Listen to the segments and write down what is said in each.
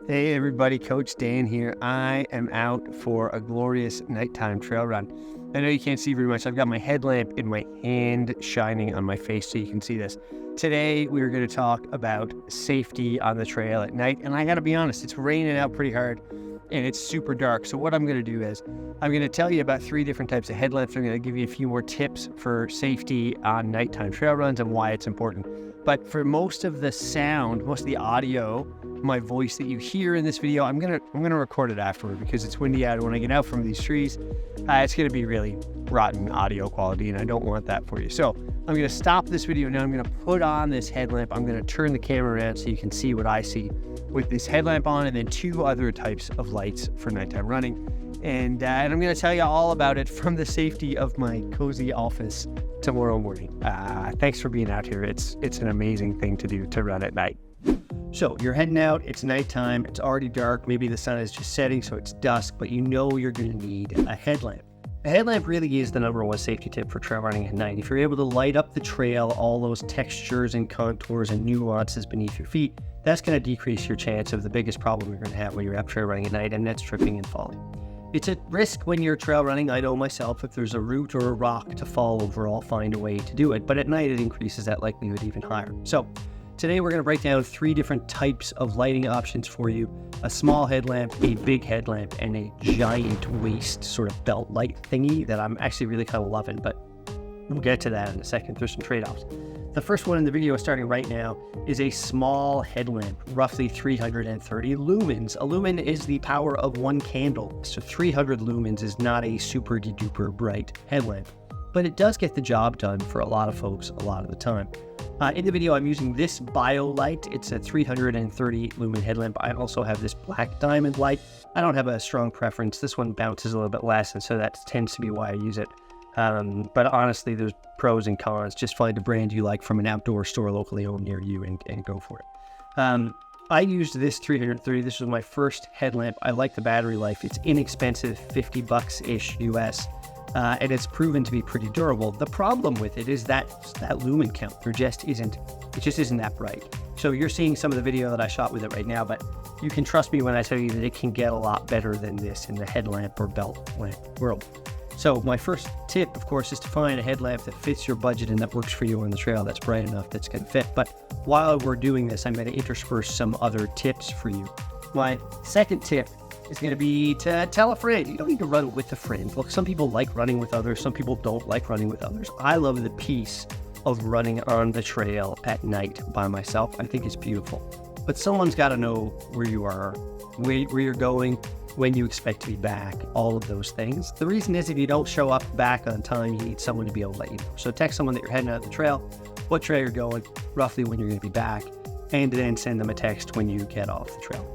Hey everybody, Coach Dan here. I am out for a glorious nighttime trail run. I know you can't see very much. I've got my headlamp in my hand shining on my face so you can see this. Today we're going to talk about safety on the trail at night, and I got to be honest, it's raining out pretty hard and it's super dark. So what I'm going to do is I'm going to tell you about 3 different types of headlamps. I'm going to give you a few more tips for safety on nighttime trail runs and why it's important. But for most of the sound, most of the audio, my voice that you hear in this video, I'm gonna record it afterward because it's windy out. When I get out from these trees, it's gonna be really rotten audio quality, and I don't want that for you. So I'm gonna stop this video now. I'm gonna put on this headlamp. I'm gonna turn the camera around so you can see what I see with this headlamp on, and then 2 other types of lights for nighttime running. And I'm gonna tell you all about it from the safety of my cozy office tomorrow morning. Thanks for being out here. It's an amazing thing to do, to run at night. So you're heading out, it's nighttime, it's already dark, maybe the sun is just setting, so it's dusk, but you know you're going to need a headlamp. A headlamp really is the #1 safety tip for trail running at night. If you're able to light up the trail, all those textures and contours and nuances beneath your feet, that's going to decrease your chance of the biggest problem you're going to have when you're out trail running at night, and that's tripping and falling. It's a risk when you're trail running. I know myself, if there's a root or a rock to fall over, I'll find a way to do it, but at night it increases that likelihood even higher. So today we're going to break down 3 different types of lighting options for you: a small headlamp, a big headlamp, and a giant waist sort of belt light thingy that I'm actually really kind of loving, but we'll get to that in a second. There's some trade-offs. The first one in the video, starting right now, is a small headlamp, roughly 330 lumens. A lumen is the power of 1 candle, so 300 lumens is not a super-duper bright headlamp, but it does get the job done for a lot of folks a lot of the time. In the video, I'm using this BioLight. It's a 330 lumen headlamp. I also have this black diamond light. I don't have a strong preference. This one bounces a little bit less, and so that tends to be why I use it. But honestly, there's pros and cons. Just find a brand you like from an outdoor store locally owned near you and go for it. I used this 330. This was my first headlamp. I like the battery life. It's inexpensive, $50-ish US. And it's proven to be pretty durable. The problem with it is that lumen count, it just isn't that bright. So you're seeing some of the video that I shot with it right now, but you can trust me when I tell you that it can get a lot better than this in the headlamp or belt lamp world. So my first tip, of course, is to find a headlamp that fits your budget and that works for you on the trail, that's bright enough, that's going to fit. But while we're doing this, I'm going to intersperse some other tips for you. My second tip is going to be to tell a friend. You don't need to run with a friend. Look, some people like running with others. Some people don't like running with others. I love the peace of running on the trail at night by myself. I think it's beautiful. But someone's got to know where you are, where you're going, when you expect to be back, all of those things. The reason is if you don't show up back on time, you need someone to be able to let you know. So text someone that you're heading out the trail, what trail you're going, roughly when you're going to be back, and then send them a text when you get off the trail.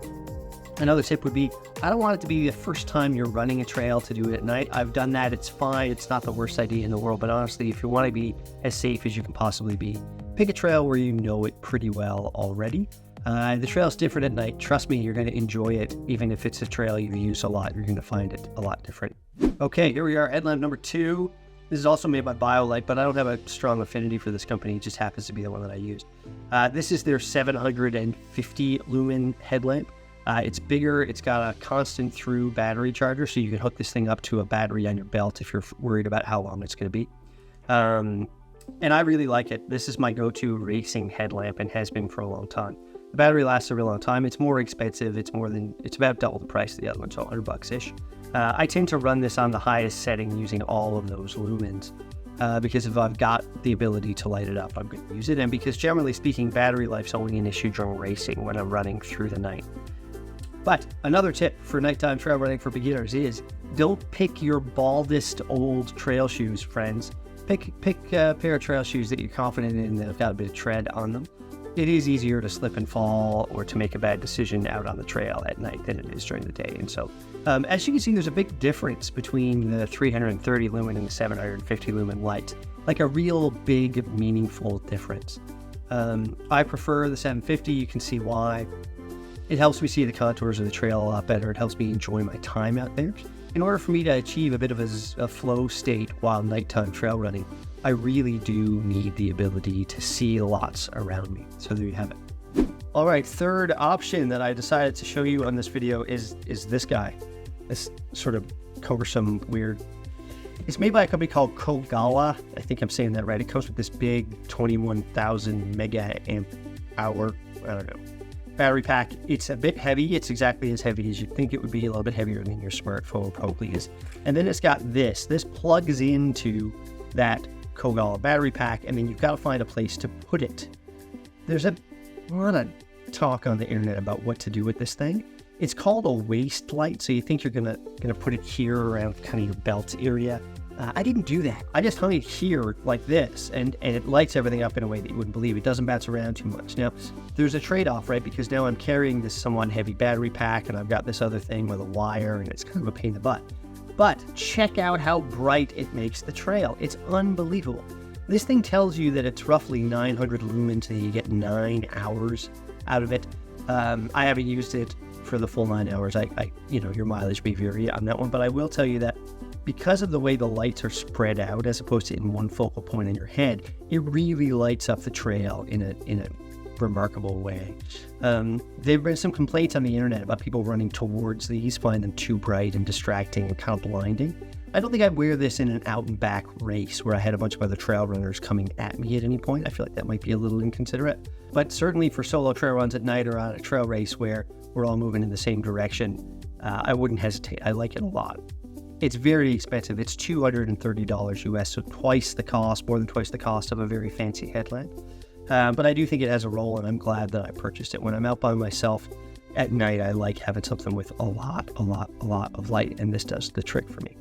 Another tip would be, I don't want it to be the first time you're running a trail to do it at night. I've done that, it's fine, it's not the worst idea in the world, but honestly, if you want to be as safe as you can possibly be, pick a trail where you know it pretty well already. The trail's different at night. Trust me, you're going to enjoy it. Even if it's a trail you use a lot, you're going to find it a lot different. Okay, here we are, headlamp number 2. This is also made by BioLight, but I don't have a strong affinity for this company. It just happens to be the one that I used. This is their 750 lumen headlamp. It's bigger, it's got a constant through battery charger, so you can hook this thing up to a battery on your belt if you're worried about how long it's going to be. And I really like it. This is my go-to racing headlamp and has been for a long time. The battery lasts a real long time. It's more expensive. It's about double the price of the other one, so $100-ish. I tend to run this on the highest setting using all of those lumens because if I've got the ability to light it up, I'm going to use it. And because generally speaking, battery life's only an issue during racing when I'm running through the night. But another tip for nighttime trail running for beginners is don't pick your baldest old trail shoes, friends. Pick a pair of trail shoes that you're confident in that have got a bit of tread on them. It is easier to slip and fall or to make a bad decision out on the trail at night than it is during the day. And so, as you can see, there's a big difference between the 330 lumen and the 750 lumen light, like a real big, meaningful difference. I prefer the 750. You can see why. It helps me see the contours of the trail a lot better. It helps me enjoy my time out there. In order for me to achieve a bit of a flow state while nighttime trail running, I really do need the ability to see lots around me. So there you have it. All right, third option that I decided to show you on this video is this guy. This sort of cumbersome, weird. It's made by a company called Kogalla. I think I'm saying that right. It comes with this big 21,000 mega amp hour, I don't know, battery pack. It's a bit heavy. It's exactly as heavy as you'd think it would be, a little bit heavier than your smartphone probably is. And then it's got this. This plugs into that Kogalla battery pack, and then you've got to find a place to put it. There's a lot of talk on the internet about what to do with this thing. It's called a waist light, so you think you're gonna put it here around kind of your belt area. I didn't do that. I just hung it here like this, and it lights everything up in a way that you wouldn't believe. It doesn't bounce around too much. Now, there's a trade-off, right? Because now I'm carrying this somewhat heavy battery pack, and I've got this other thing with a wire, and it's kind of a pain in the butt. But check out how bright it makes the trail. It's unbelievable. This thing tells you that it's roughly 900 lumens, and you get 9 hours out of it. I haven't used it for the full 9 hours. Your mileage may vary on that one, but I will tell you that because of the way the lights are spread out as opposed to in one focal point in your head, it really lights up the trail in a remarkable way. There have been some complaints on the internet about people running towards these, find them too bright and distracting and kind of blinding. I don't think I'd wear this in an out and back race where I had a bunch of other trail runners coming at me at any point. I feel like that might be a little inconsiderate. But certainly for solo trail runs at night or on a trail race where we're all moving in the same direction, I wouldn't hesitate. I like it a lot. It's very expensive. It's $230 US, so more than twice the cost of a very fancy headlamp. But I do think it has a role, and I'm glad that I purchased it. When I'm out by myself at night, I like having something with a lot of light, and this does the trick for me.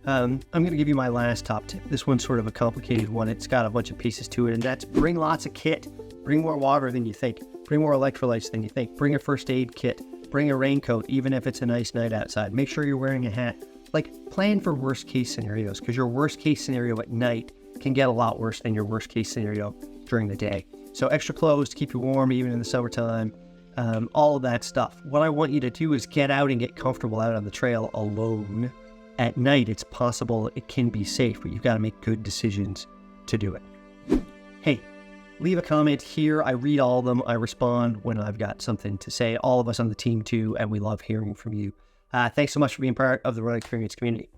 I'm going to give you my last top tip. This one's sort of a complicated one. It's got a bunch of pieces to it, and that's bring lots of kit. Bring more water than you think. Bring more electrolytes than you think. Bring a first aid kit. Bring a raincoat, even if it's a nice night outside. Make sure you're wearing a hat. Plan for worst case scenarios, because your worst case scenario at night can get a lot worse than your worst case scenario during the day. So extra clothes to keep you warm even in the summertime, all of that stuff. What I want you to do is get out and get comfortable out on the trail alone. At night, it's possible it can be safe, but you've got to make good decisions to do it. Hey, leave a comment here. I read all of them. I respond when I've got something to say. All of us on the team too, and we love hearing from you. Thanks so much for being part of the Run Experience community.